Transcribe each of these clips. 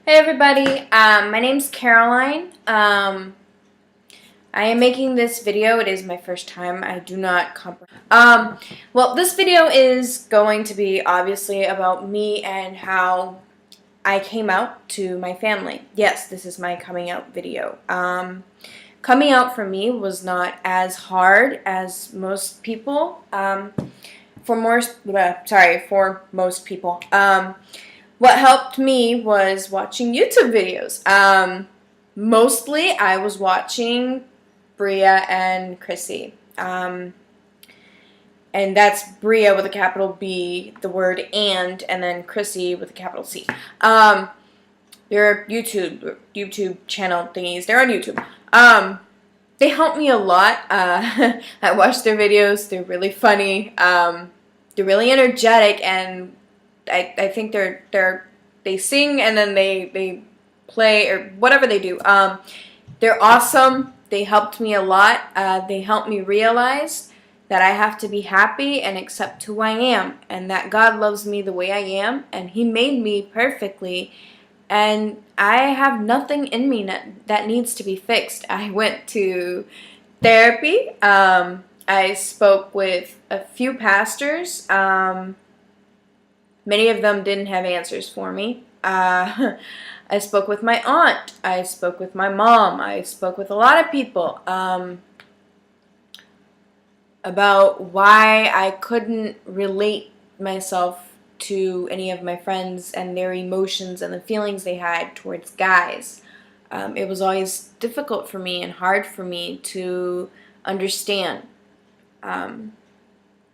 Hey everybody, my name's Caroline. I am making this video. It is my first time. I do not comprehend. Well, this video is going to be obviously about me and how I came out to my family. Yes, this is my coming out video. Coming out for me was not as hard as most people. For most people. What helped me was watching YouTube videos. Mostly I was watching BriaandChrissy. And that's Bria with a capital B, the word and then Chrissy with a capital C. They're YouTube channel thingies. They're on YouTube. They help me a lot. I watch their videos. They're really funny. They're really energetic, and I think they sing and then they play or whatever they do. They're awesome. They helped me a lot. They helped me realize that I have to be happy and accept who I am, and that God loves me the way I am, and He made me perfectly, and I have nothing in me that needs to be fixed. I went to therapy. I spoke with a few pastors. Many of them didn't have answers for me. I spoke with my aunt. I spoke with my mom. I spoke with a lot of people about why I couldn't relate myself to any of my friends and their emotions and the feelings they had towards guys. It was always difficult for me and hard for me to understand.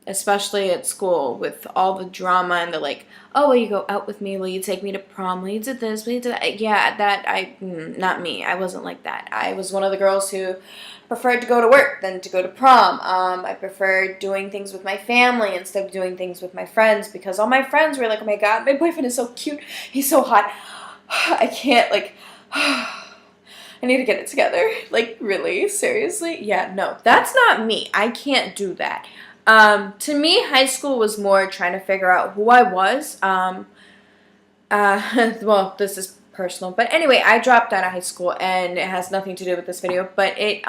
Especially at school with all the drama and the like, oh, will you go out with me? Will you take me to prom? Will you do this? Will you do that? Yeah, not me. I wasn't like that. I was one of the girls who preferred to go to work than to go to prom. I preferred doing things with my family instead of doing things with my friends, because all my friends were like, oh my God, my boyfriend is so cute. He's so hot. I can't, like, I need to get it together. Like, really? Seriously? Yeah, no, that's not me. I can't do that. To me, high school was more trying to figure out who I was. Well, this is personal, but anyway, I dropped out of high school, and it has nothing to do with this video, but it,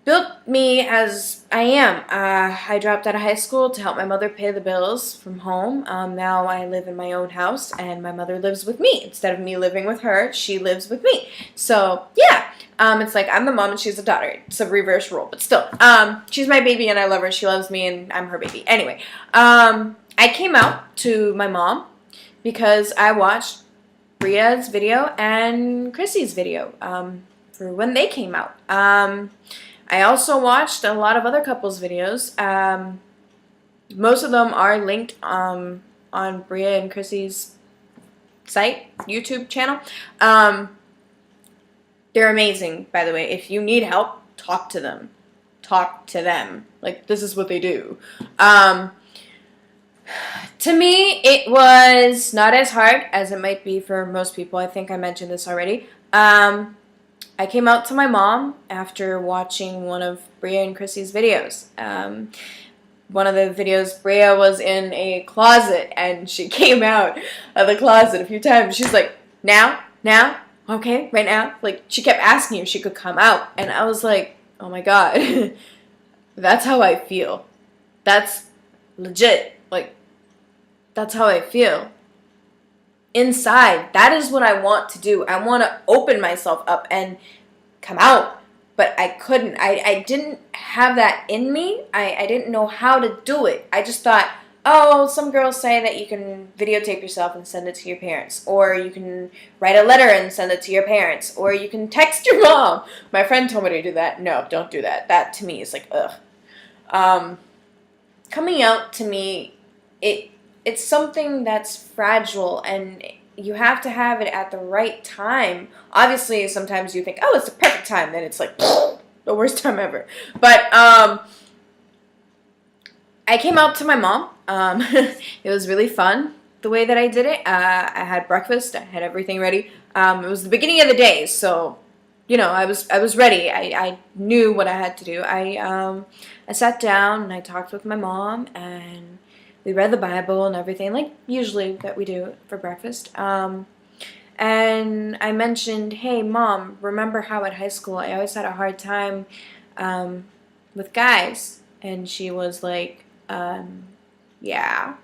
built me as I am. I dropped out of high school to help my mother pay the bills from home. Now I live in my own house, and my mother lives with me. Instead of me living with her, she lives with me. So, yeah. It's like I'm the mom and she's the daughter. It's a reverse role, but still. She's my baby and I love her. She loves me and I'm her baby. Anyway, I came out to my mom because I watched Bria's video and Chrissy's video for when they came out. I also watched a lot of other couples' videos. Most of them are linked on Bria and Chrissy's site, YouTube channel. They're amazing, by the way. If you need help, talk to them. Talk to them. Like, this is what they do. To me, it was not as hard as it might be for most people. I think I mentioned this already. I came out to my mom after watching one of Bria and Chrissy's videos. One of the videos, Bria was in a closet, and she came out of the closet a few times. She's like, now? Okay, right now? Like, she kept asking if she could come out, and I was like, oh my God, that's how I feel. That's legit. Like, that's how I feel. Inside, that is what I want to do. I want to open myself up and come out, but I couldn't. I didn't have that in me. I didn't know how to do it. I just thought, oh, some girls say that you can videotape yourself and send it to your parents, or you can write a letter and send it to your parents, or you can text your mom. My friend told me to do that. No, don't do that. That to me is like, ugh. Coming out to me, it's something that's fragile, and you have to have it at the right time. Obviously, sometimes you think, oh, it's the perfect time. Then it's like, the worst time ever. But, I came out to my mom. It was really fun the way that I did it. I had breakfast. I had everything ready. It was the beginning of the day, so, you know, I was ready. I knew what I had to do. I sat down and I talked with my mom, and we read the Bible and everything, like usually that we do for breakfast. And I mentioned, hey, Mom, remember how at high school I always had a hard time with guys? And she was like, yeah,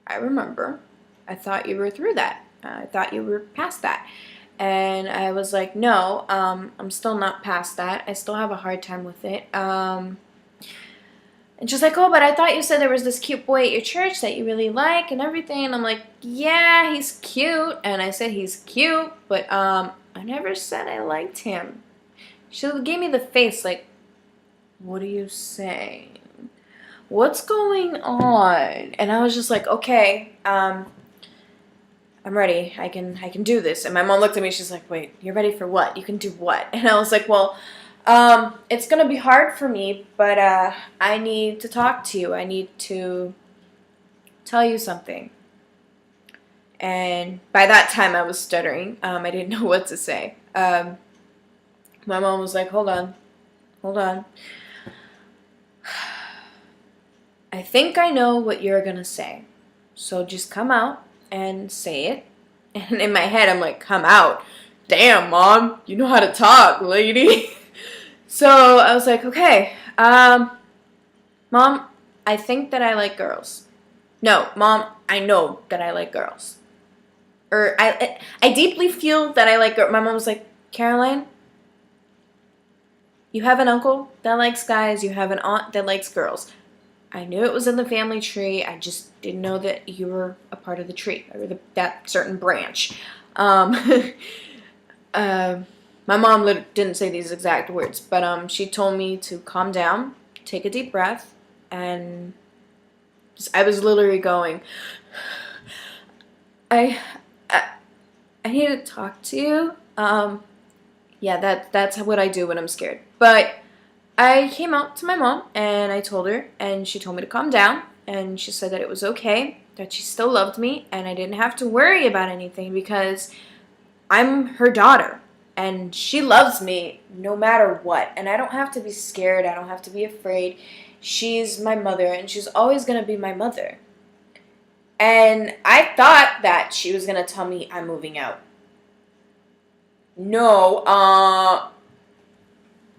I remember. I thought you were through that. I thought you were past that. And I was like, no, I'm still not past that. I still have a hard time with it. And she's like, oh, but I thought you said there was this cute boy at your church that you really like and everything. And I'm like, yeah, he's cute. And I said he's cute, but I never said I liked him. She gave me the face like, what are you saying? What's going on? And I was just like, okay, I'm ready. I can do this. And my mom looked at me. She's like, wait, you're ready for what? You can do what? And I was like, well, it's going to be hard for me, but I need to talk to you. I need to tell you something. And by that time, I was stuttering. I didn't know what to say. My mom was like, hold on. I think I know what you're going to say. So just come out and say it. And in my head, I'm like, come out. Damn, Mom, you know how to talk, lady. So I was like, okay, Mom, I think that I like girls. No, Mom, I know that I like girls. Or I deeply feel that I like girls. My mom was like, Caroline, you have an uncle that likes guys. You have an aunt that likes girls. I knew it was in the family tree. I just didn't know that you were a part of the tree, or that certain branch. My mom didn't say these exact words, but she told me to calm down, take a deep breath, and I was literally going, I need to talk to you. Yeah, that's what I do when I'm scared. But I came out to my mom and I told her, and she told me to calm down, and she said that it was okay, that she still loved me, and I didn't have to worry about anything because I'm her daughter and she loves me no matter what, and I don't have to be scared. I don't have to be afraid. She's my mother, and she's always going to be my mother. And I thought that she was going to tell me I'm moving out. No,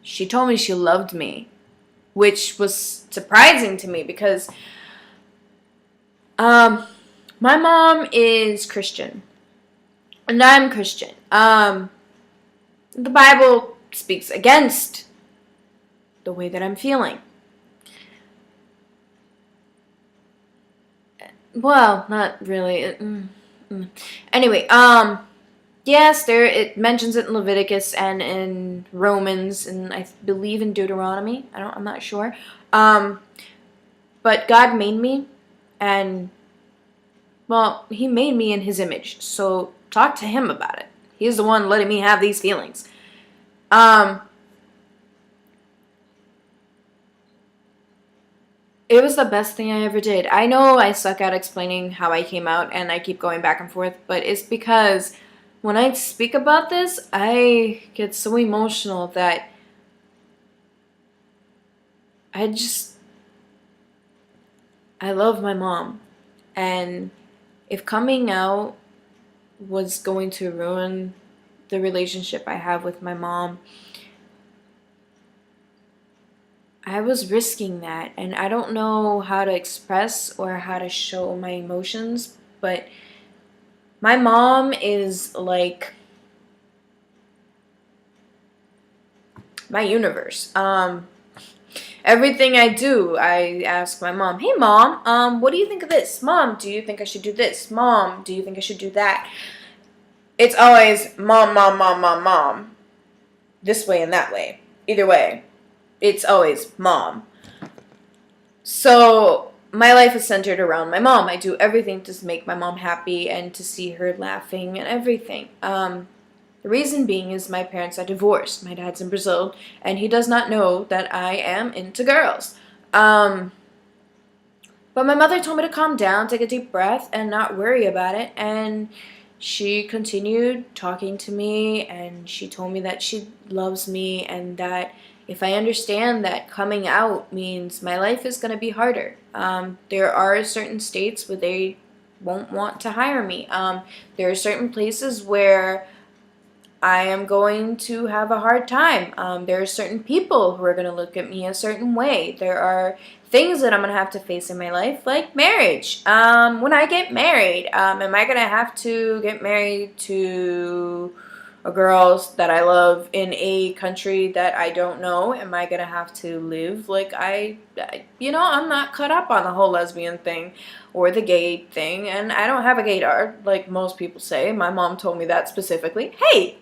she told me she loved me, which was surprising to me because my mom is Christian and I'm Christian. The Bible speaks against the way that I'm feeling. Well, not really. Anyway, yes, it mentions it in Leviticus and in Romans, and I believe in Deuteronomy. I'm not sure. But God made me, and well, He made me in His image. So talk to Him about it. He's the one letting me have these feelings. It was the best thing I ever did. I know I suck at explaining how I came out, and I keep going back and forth, but it's because when I speak about this, I get so emotional that I love my mom. And if coming out was going to ruin the relationship I have with my mom, I was risking that. And I don't know how to express or how to show my emotions, but my mom is like my universe. Everything I do, I ask my mom, hey Mom, what do you think of this? Mom, do you think I should do this? Mom, do you think I should do that? It's always mom, mom, mom, mom, mom. This way and that way. Either way, it's always mom. So my life is centered around my mom. I do everything to make my mom happy and to see her laughing and everything. The reason being is my parents are divorced. My dad's in Brazil, and he does not know that I am into girls. But my mother told me to calm down, take a deep breath, and not worry about it. And she continued talking to me, and she told me that she loves me, and that if I understand that coming out means my life is going to be harder. There are certain states where they won't want to hire me. There are certain places where I am going to have a hard time. There are certain people who are going to look at me a certain way. There are things that I'm going to have to face in my life, like marriage. When I get married, am I going to have to get married to a girl that I love in a country that I don't know? Am I going to have to live like I'm not cut up on the whole lesbian thing or the gay thing, and I don't have a gaydar like most people say. My mom told me that specifically. Hey,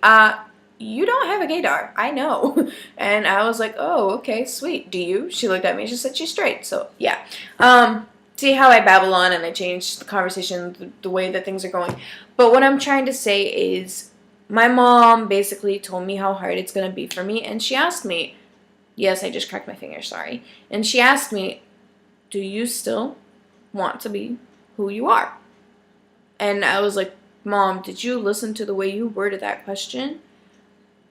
you don't have a gaydar. I know. And I was like, oh, okay, sweet. Do you? She looked at me. She said she's straight. So, yeah. See how I babble on and I change the conversation, the way that things are going. But what I'm trying to say is my mom basically told me how hard it's going to be for me. And she asked me, yes, I just cracked my finger, sorry. And she asked me, do you still want to be who you are? And I was like, Mom, did you listen to the way you worded that question?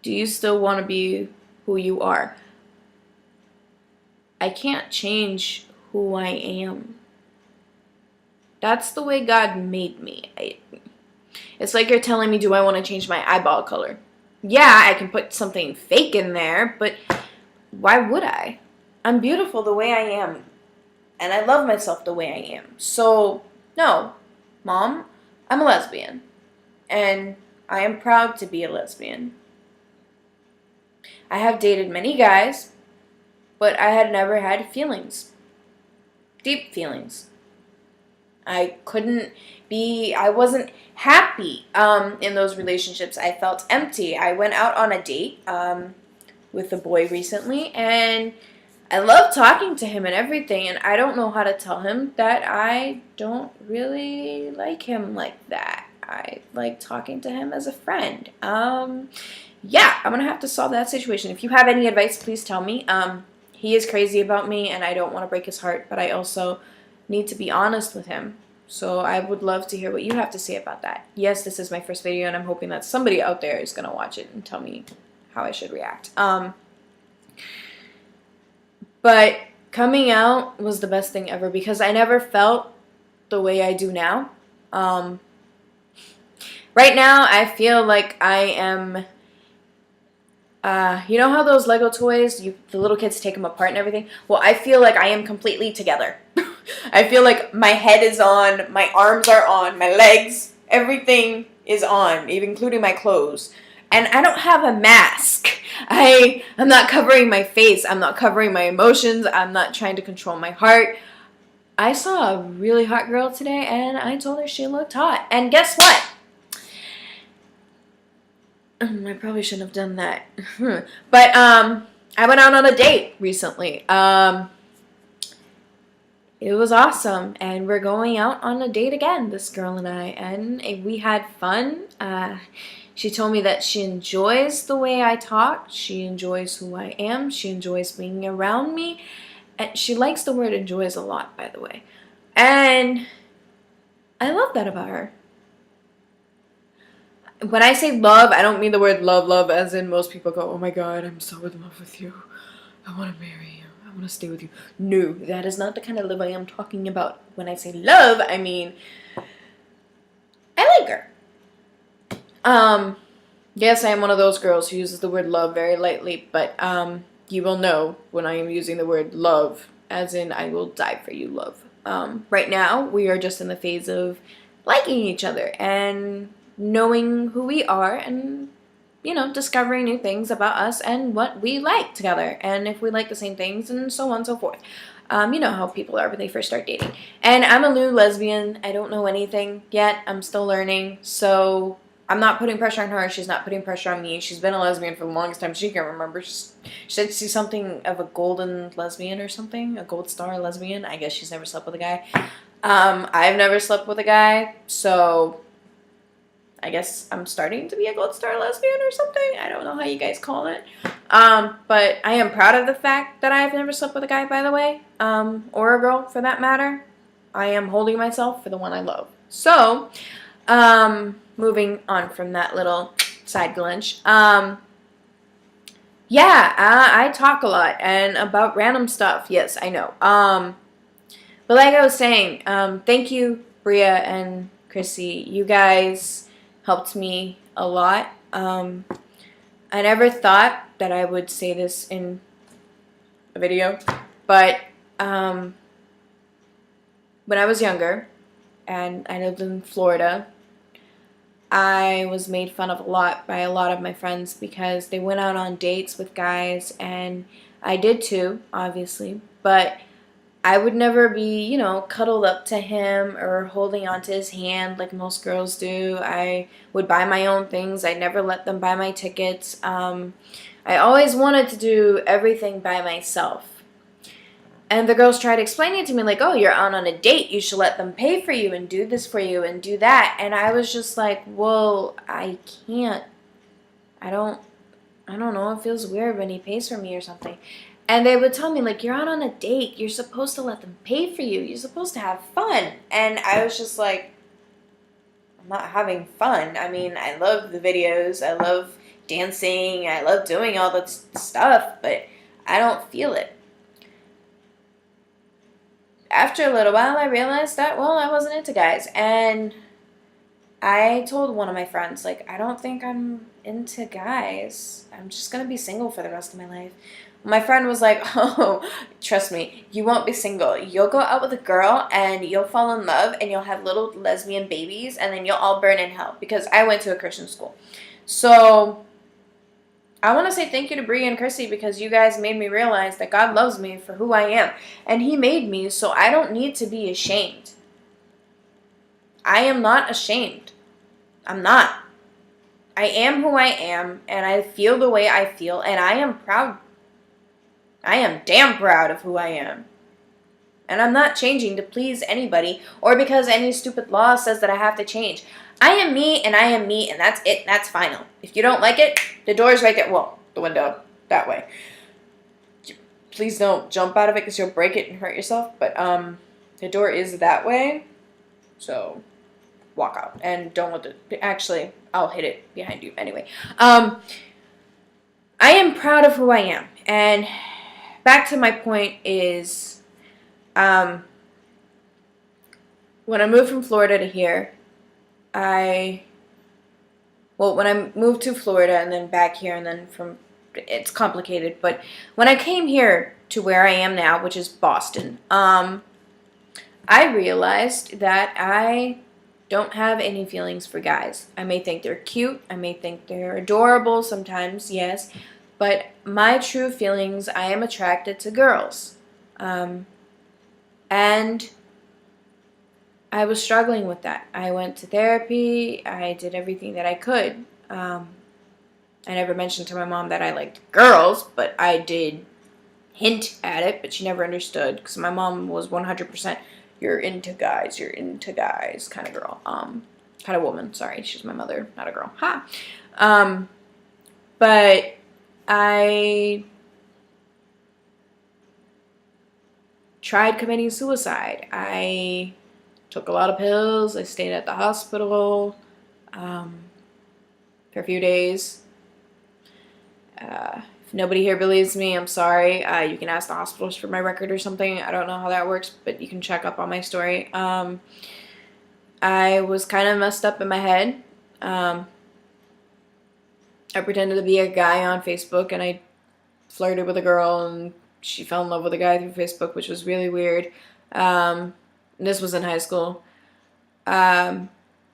Do you still want to be who you are? I can't change who I am. That's the way God made me. It's like you're telling me, do I want to change my eyeball color? Yeah, I can put something fake in there, but why would I? I'm beautiful the way I am. And I love myself the way I am. So, no, Mom, I'm a lesbian. And I am proud to be a lesbian. I have dated many guys, but I had never had feelings. Deep feelings. I wasn't happy in those relationships. I felt empty. I went out on a date with a boy recently, and I love talking to him and everything, and I don't know how to tell him that I don't really like him like that. I like talking to him as a friend. Yeah, I'm going to have to solve that situation. If you have any advice, please tell me. He is crazy about me, and I don't want to break his heart, but I also need to be honest with him. So I would love to hear what you have to say about that. Yes, this is my first video, and I'm hoping that somebody out there is going to watch it and tell me how I should react. But coming out was the best thing ever because I never felt the way I do now. Right now, I feel like I am, you know how those Lego toys, the little kids take them apart and everything? Well, I feel like I am completely together. I feel like my head is on, my arms are on, my legs, everything is on, even including my clothes. And I don't have a mask. I'm not covering my face. I'm not covering my emotions. I'm not trying to control my heart. I saw a really hot girl today, and I told her she looked hot. And guess what? I probably shouldn't have done that. But I went out on a date recently. It was awesome, and we're going out on a date again, this girl and I, and we had fun. She told me that she enjoys the way I talk, she enjoys who I am, she enjoys being around me, and she likes the word enjoys a lot, by the way. And I love that about her. When I say love, I don't mean the word love, as in most people go, oh my God, I'm so in love with you. I want to marry you. I want to stay with you. No, that is not the kind of love I am talking about. When I say love, I mean, I like her. Yes, I am one of those girls who uses the word love very lightly, but you will know when I am using the word love, as in I will die for you, love. Right now, we are just in the phase of liking each other and knowing who we are and, you know, discovering new things about us and what we like together and if we like the same things and so on and so forth. You know how people are when they first start dating. And I'm a new lesbian. I don't know anything yet. I'm still learning. So I'm not putting pressure on her. She's not putting pressure on me. She's been a lesbian for the longest time she can remember. She said she's something of a golden lesbian or something. A gold star lesbian. I guess she's never slept with a guy. I've never slept with a guy. So I guess I'm starting to be a gold star lesbian or something. I don't know how you guys call it. But I am proud of the fact that I've never slept with a guy, by the way. Or a girl, for that matter. I am holding myself for the one I love. So, moving on from that little side glitch. Yeah, I talk a lot and about random stuff. Yes, I know. But like I was saying, thank you, Bria and Chrissy, you guys helped me a lot. I never thought that I would say this in a video, but when I was younger and I lived in Florida, I was made fun of a lot by a lot of my friends because they went out on dates with guys, and I did too, obviously, but I would never be, you know, cuddled up to him or holding onto his hand like most girls do. I would buy my own things. I never let them buy my tickets. I always wanted to do everything by myself. And the girls tried explaining it to me like, oh, you're out on a date. You should let them pay for you and do this for you and do that. And I was just like, well, I can't. I don't know. It feels weird when he pays for me or something. And they would tell me, like, you're out on a date. You're supposed to let them pay for you. You're supposed to have fun. And I was just like, I'm not having fun. I mean, I love the videos. I love dancing. I love doing all that stuff. But I don't feel it. After a little while, I realized that, well, I wasn't into guys. And I told one of my friends, like, I don't think I'm into guys. I'm just going to be single for the rest of my life. My friend was like, oh, trust me, you won't be single. You'll go out with a girl and you'll fall in love and you'll have little lesbian babies and then you'll all burn in hell, because I went to a Christian school. So I want to say thank you to BriaandChrissy, because you guys made me realize that God loves me for who I am. And he made me, so I don't need to be ashamed. I am not ashamed. I'm not. I am who I am, and I feel the way I feel, and I am proud. I am damn proud of who I am. And I'm not changing to please anybody or because any stupid law says that I have to change. I am me, and I am me, and that's it. That's final. If you don't like it, the door's right there. Well, the window, that way. Please don't jump out of it because you'll break it and hurt yourself. But the door is that way. So walk out and don't let the... Actually, I'll hit it behind you anyway. I am proud of who I am. And back to my point is, when I moved from Florida to here, when I moved to Florida and then back here and then it's complicated, but when I came here to where I am now, which is Boston, I realized that I don't have any feelings for guys. I may think they're cute, I may think they're adorable sometimes, yes, but my true feelings, I am attracted to girls. And I was struggling with that. I went to therapy. I did everything that I could. I never mentioned to my mom that I liked girls, but I did hint at it, but she never understood, because my mom was 100% you're into guys kind of girl. Kind of woman. Sorry, she's my mother, not a girl. Ha! But I tried committing suicide. I took a lot of pills. I stayed at the hospital for a few days. If nobody here believes me, I'm sorry. You can ask the hospitals for my record or something. I don't know how that works, but you can check up on my story. I was kind of messed up in my head. I pretended to be a guy on Facebook, and I flirted with a girl, and she fell in love with a guy through Facebook, which was really weird. This was in high school.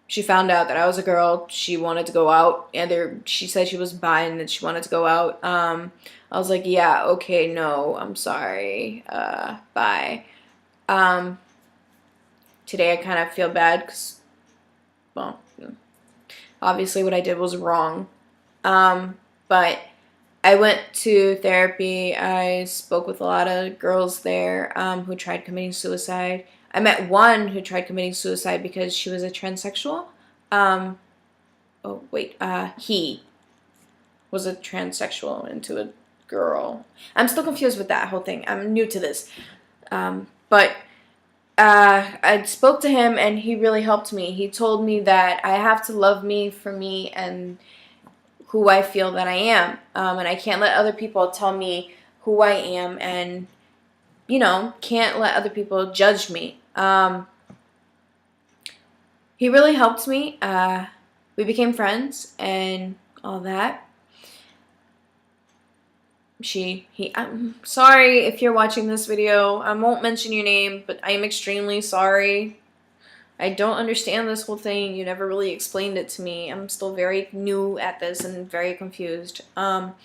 She found out that I was a girl. She wanted to go out, and she said she was bi and that she wanted to go out. I was like, yeah, okay, no, I'm sorry, bye. Today I kind of feel bad because, well, obviously what I did was wrong. But I went to therapy. I spoke with a lot of girls there who tried committing suicide. I met one who tried committing suicide because she was a transsexual. He was a transsexual into a girl. I'm still confused with that whole thing. I'm new to this. But I spoke to him, and he really helped me. He told me that I have to love me for me and who I feel that I am. And I can't let other people tell me who I am, and, you know, can't let other people judge me. he really helped me. We became friends and all that. I'm sorry if you're watching this video. I won't mention your name, but I am extremely sorry. I don't understand this whole thing. You never really explained it to me. I'm still very new at this and very confused. But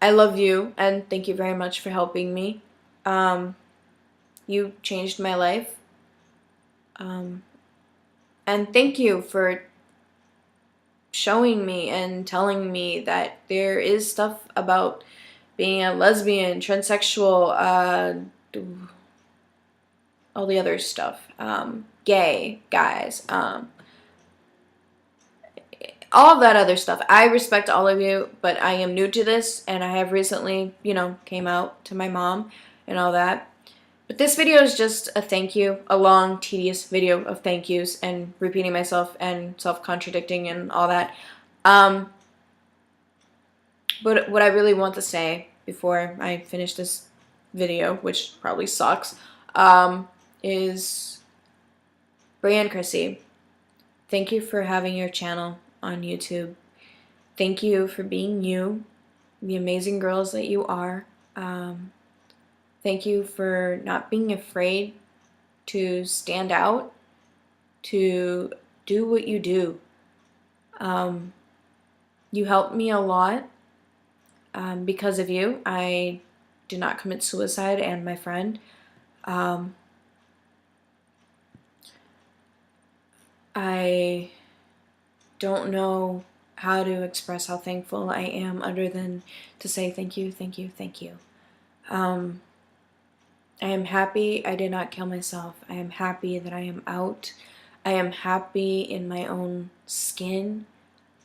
I love you and thank you very much for helping me. You changed my life. And thank you for showing me and telling me that there is stuff about being a lesbian, transsexual, all the other stuff, gay guys, all of that other stuff. I respect all of you, but I am new to this, and I have recently, came out to my mom and all that. But this video is just a thank you, a long, tedious video of thank yous and repeating myself and self-contradicting and all that. But what I really want to say before I finish this video, which probably sucks, is BriaandChrissy, thank you for having your channel on YouTube. Thank you for being you, the amazing girls that you are. Thank you for not being afraid to stand out, to do what you do. You helped me a lot. Because of you, I did not commit suicide, and my friend. I don't know how to express how thankful I am other than to say thank you, thank you, thank you. I am happy I did not kill myself. I am happy that I am out. I am happy in my own skin.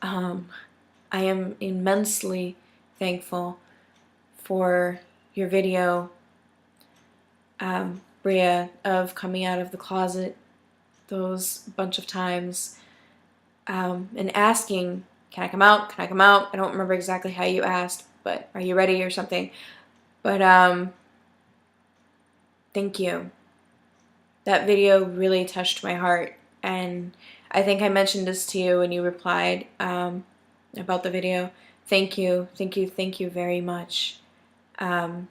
I am immensely thankful for your video, Bria, of coming out of the closet those bunch of times, and asking, can I come out? Can I come out? I don't remember exactly how you asked, but are you ready or something? But thank you. That video really touched my heart, and I think I mentioned this to you when you replied about the video. Thank you, thank you, thank you very much. And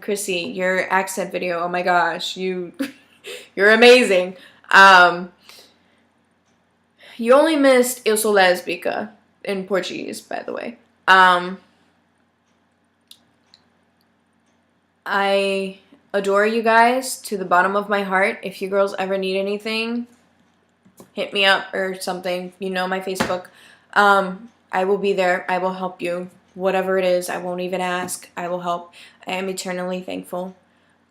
Chrissy, your accent video, oh my gosh, you're amazing. You only missed Eu sou lésbica in Portuguese, by the way. I adore you guys to the bottom of my heart. If you girls ever need anything, hit me up or something. You know my Facebook. I will be there. I will help you. Whatever it is, I won't even ask. I will help. I am eternally thankful.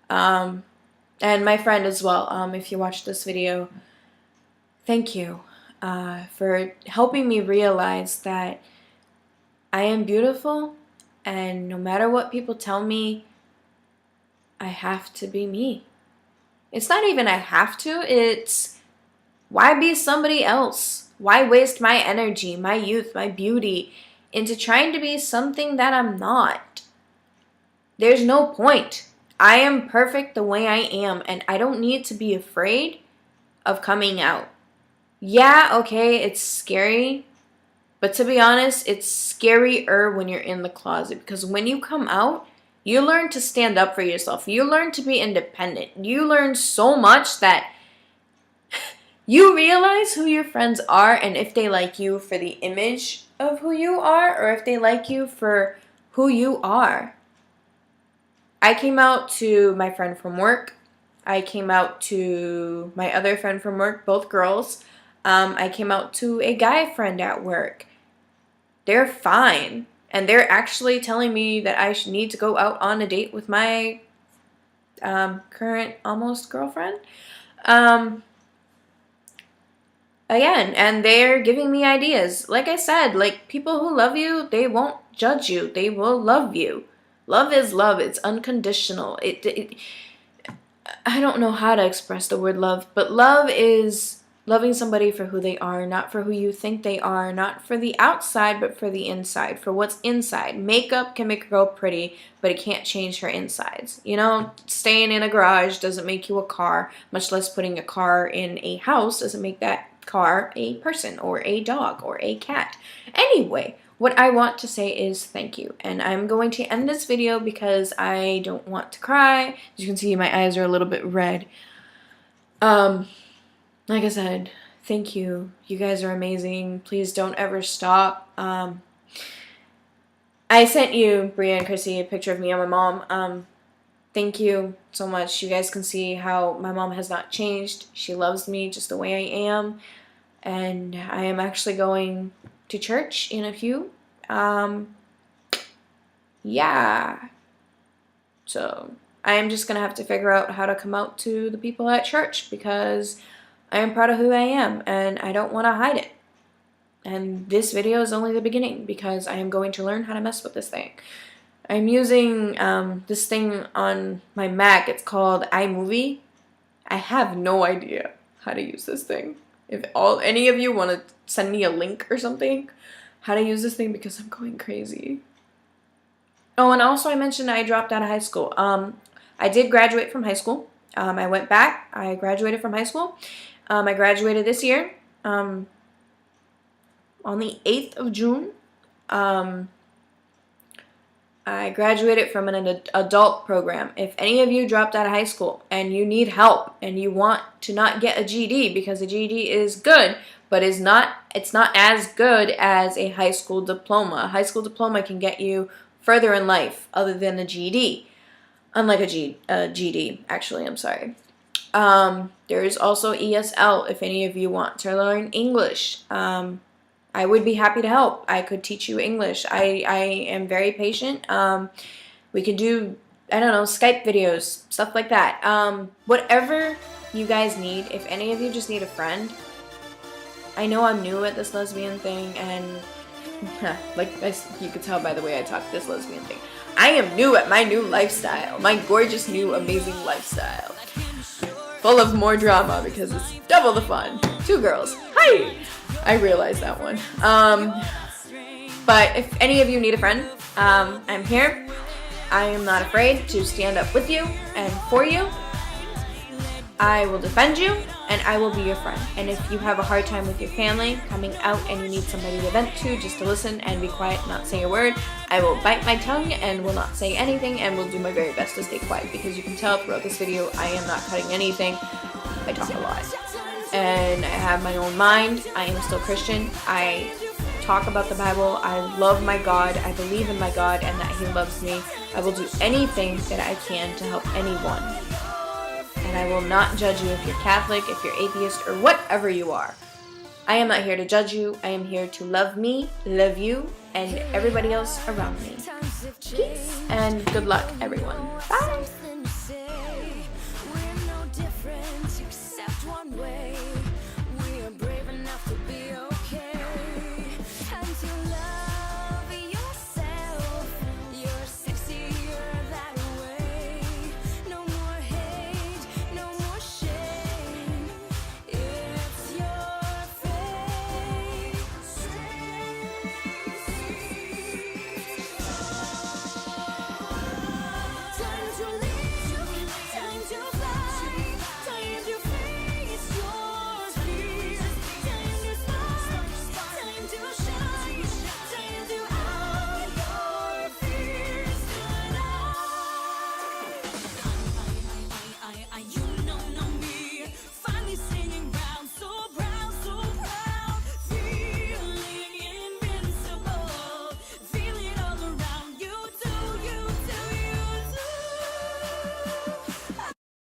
And my friend as well, if you watch this video, thank you for helping me realize that I am beautiful, and no matter what people tell me, I have to be me. It's not even I have to, it's why be somebody else? Why waste my energy, my youth, my beauty into trying to be something that I'm not? There's no point. I am perfect the way I am, and I don't need to be afraid of coming out. Yeah, okay, it's scary, but to be honest, it's scarier when you're in the closet, because when you come out, you learn to stand up for yourself. You learn to be independent. You learn so much that you realize who your friends are and if they like you for the image of who you are or if they like you for who you are. I came out to my friend from work. I came out to my other friend from work, both girls. I came out to a guy friend at work. They're fine. And they're actually telling me that I should need to go out on a date with my current almost girlfriend. Again, and they're giving me ideas. Like I said, like people who love you, they won't judge you. They will love you. Love is love. It's unconditional. I don't know how to express the word love, but love loving somebody for who they are, not for who you think they are, not for the outside, but for the inside, for what's inside. Makeup can make a girl pretty, but it can't change her insides. You know, staying in a garage doesn't make you a car, much less putting a car in a house doesn't make that car a person or a dog or a cat. Anyway, what I want to say is thank you. And I'm going to end this video because I don't want to cry. As you can see, my eyes are a little bit red. Like I said, thank you. You guys are amazing. Please don't ever stop. I sent you, BriaandChrissy, a picture of me and my mom. Thank you so much. You guys can see how my mom has not changed. She loves me just the way I am. And I am actually going to church in a few. Yeah. So I am just going to have to figure out how to come out to the people at church because I am proud of who I am and I don't want to hide it. And this video is only the beginning because I am going to learn how to mess with this thing. I'm using this thing on my Mac. It's called iMovie. I have no idea how to use this thing. If any of you want to send me a link or something, how to use this thing because I'm going crazy. Oh, and also I mentioned I dropped out of high school. I did graduate from high school. I went back. I graduated from high school. I graduated this year on the 8th of June. I graduated from an adult program. If any of you dropped out of high school and you need help and you want to not get a GED because a GED is good, but it's not as good as a high school diploma. A high school diploma can get you further in life other than a GED. Unlike a GED, actually, I'm sorry. There is also ESL if any of you want to learn English. I would be happy to help. I could teach you English. I am very patient. We could do, I don't know, Skype videos, stuff like that. Whatever you guys need, if any of you just need a friend. I know I'm new at this lesbian thing, and you could tell by the way I talk, this lesbian thing. I am new at my new lifestyle, my gorgeous new amazing lifestyle. Full of more drama because it's double the fun. 2 girls. Hi! I realized that one. But if any of you need a friend, I'm here. I am not afraid to stand up with you and for you. I will defend you and I will be your friend. And if you have a hard time with your family coming out and you need somebody to vent to, just to listen and be quiet, not say a word, I will bite my tongue and will not say anything and will do my very best to stay quiet because you can tell throughout this video I am not cutting anything. I talk a lot. And I have my own mind. I am still Christian. I talk about the Bible. I love my God. I believe in my God and that He loves me. I will do anything that I can to help anyone. And I will not judge you if you're Catholic, if you're atheist, or whatever you are. I am not here to judge you. I am here to love me, love you, and everybody else around me. Peace and good luck, everyone. Bye!